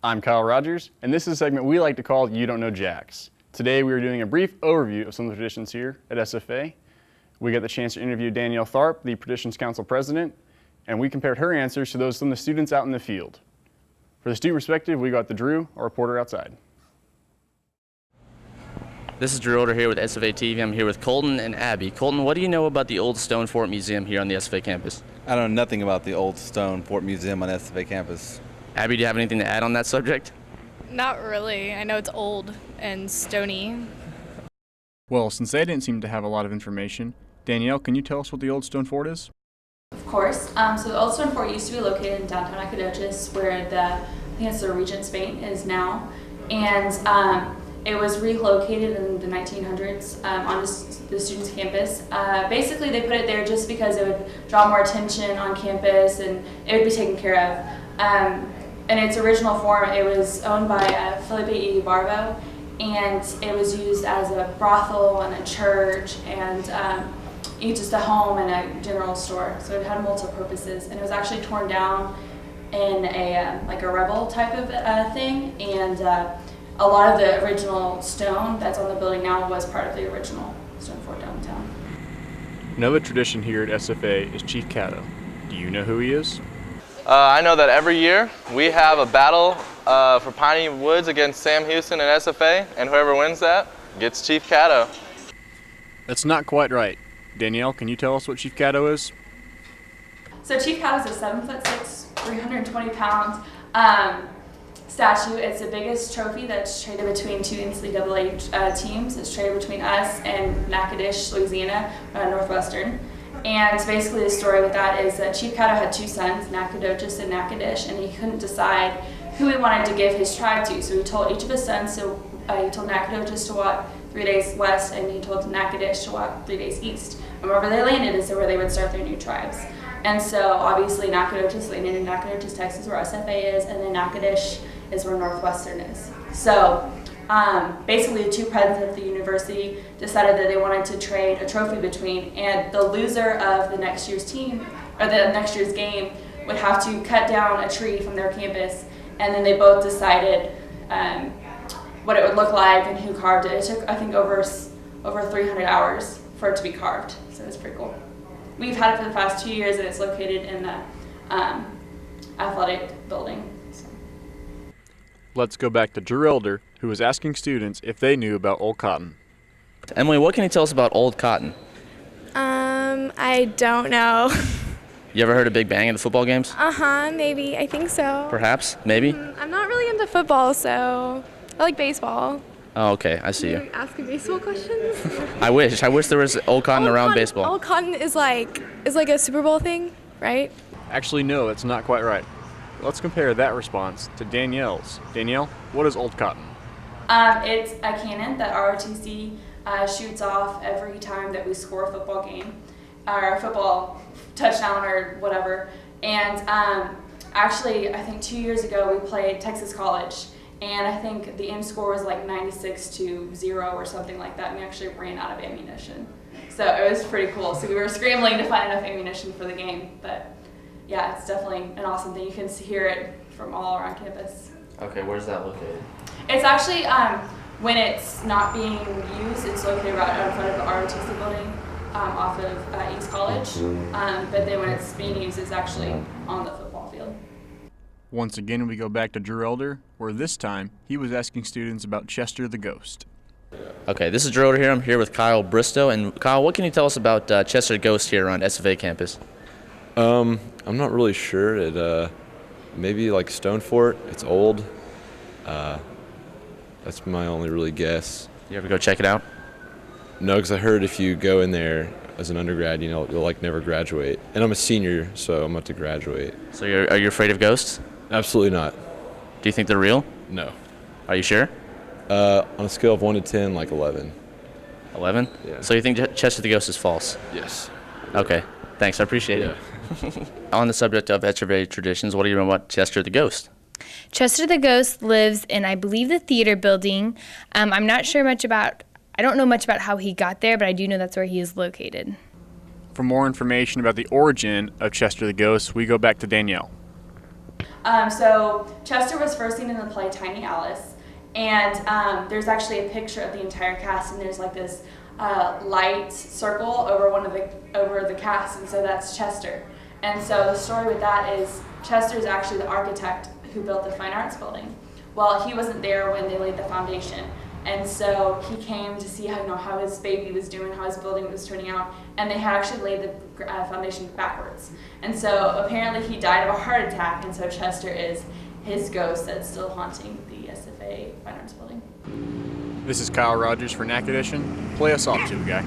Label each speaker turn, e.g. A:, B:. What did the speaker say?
A: I'm Kyle Rogers, and this is a segment we like to call You Don't Know Jacks. Today we are doing a brief overview of some of the traditions here at SFA. We got the chance to interview Danielle Tharp, the Traditions Council President, and we compared her answers to those from the students out in the field. For the student perspective, we got the Drew, our reporter outside.
B: This is Drew Older here with SFA TV. I'm here with Colton and Abby. Colton, what do you know about the old Stone Fort Museum here on the SFA campus?
C: I know nothing about the old Stone Fort Museum on SFA campus.
B: Abby, do you have anything to add on that subject?
D: Not really. I know it's old and stony.
A: Well, since they didn't seem to have a lot of information, Danielle, can you tell us what the old Stone Fort is?
E: Of course. So the Old Stone Fort used to be located in downtown Nacogdoches, where I think it's the Regent's Bank is now, and it was relocated in the 1900s on the students' campus. Basically, they put it there just because it would draw more attention on campus and it would be taken care of. In its original form, it was owned by Felipe E. Barbo, and it was used as a brothel and a church and just a home and a general store. So it had multiple purposes, and it was actually torn down in a like a rebel type of thing, and a lot of the original stone that's on the building now was part of the original Stone Fort downtown.
A: Another tradition here at SFA is Chief Caddo. Do you know who he is?
F: I know that every year we have a battle for Piney Woods against Sam Houston and SFA, and whoever wins that gets Chief Caddo.
A: That's not quite right. Danielle, can you tell us what Chief Caddo is?
E: So Chief Caddo is a 7'6", 320-pound statue. It's the biggest trophy that's traded between two NCAA teams. It's traded between us and Natchitoches, Louisiana, Northwestern. And basically the story with that is that Chief Caddo had two sons, Nacogdoches and Natchitoches, and he couldn't decide who he wanted to give his tribe to. So he told each of his sons, he told Nacogdoches to walk 3 days west, and he told Natchitoches to walk 3 days east. And wherever they landed is where they would start their new tribes. And so obviously Nacogdoches landed in Nacogdoches, Texas, where SFA is, and then Natchitoches is where Northwestern is. So basically the two presidents of the university decided that they wanted to trade a trophy between, and the loser of the next year's team, or the next year's game, would have to cut down a tree from their campus, and then they both decided what it would look like and who carved it. It took, I think, over 300 hours for it to be carved, so it's pretty cool. We've had it for the past 2 years, and it's located in the athletic building. So.
A: Let's go back to Drew Elder, who was asking students if they knew about Old Cotton.
B: Emily, what can you tell us about Old Cotton?
D: I don't know.
B: You ever heard of Big Bang in the football games?
D: Maybe. I think so.
B: Perhaps? Maybe?
D: I'm not really into football, so I like baseball.
B: Oh, okay. I see you.
D: Asking baseball questions?
B: I wish there was Old Cotton around baseball.
D: Old Cotton is like a Super Bowl thing, right?
A: Actually, no, that's not quite right. Let's compare that response to Danielle's. Danielle, what is Old Cotton?
E: It's a cannon that ROTC shoots off every time that we score a football game, or a football touchdown or whatever. And actually, I think 2 years ago we played Texas College, and I think the end score was like 96-0 or something like that, and we actually ran out of ammunition. So it was pretty cool. So we were scrambling to find enough ammunition for the game, but yeah, it's definitely an awesome thing. You can hear it from all around campus.
B: Okay, where's that located?
E: It's actually, when it's not being used, it's located right in front of the ROTC building off of East College. But then when it's being used, it's actually on the football field.
A: Once again, we go back to Drew Elder, where this time he was asking students about Chester the Ghost.
B: Okay, this is Drew Older here. I'm here with Kyle Bristow. And Kyle, what can you tell us about Chester the Ghost here on SFA campus?
G: I'm not really sure. It maybe like Stone Fort. It's old. That's my only really guess.
B: You ever go check it out?
G: No, because I heard if you go in there as an undergrad, you'll like never graduate. And I'm a senior, so I'm about to graduate.
B: So are you afraid of ghosts?
G: Absolutely not.
B: Do you think they're real?
G: No.
B: Are you sure?
G: On a scale of 1 to 10, like 11.
B: 11?
G: Yeah.
B: So you think Chester the Ghost is false?
G: Yes.
B: Okay. Thanks. I appreciate it. On the subject of SFA traditions, what do you know about Chester the Ghost?
H: Chester the Ghost lives in, I believe, the theater building. I'm not sure much about, I don't know much about how he got there, but I do know that's where he is located.
A: For more information about the origin of Chester the Ghost, we go back to Danielle.
E: So Chester was first seen in the play Tiny Alice, and there's actually a picture of the entire cast, and there's like this light circle over the cast, and so that's Chester. And so the story with that is Chester is actually the architect who built the Fine Arts Building. Well, he wasn't there when they laid the foundation, and so he came to see how his baby was doing, how his building was turning out, and they had actually laid the foundation backwards. And so apparently he died of a heart attack, and so Chester is his ghost that's still haunting the SFA Fine Arts Building.
A: This is Kyle Rogers for NAC Edition. Play us off, too, guy.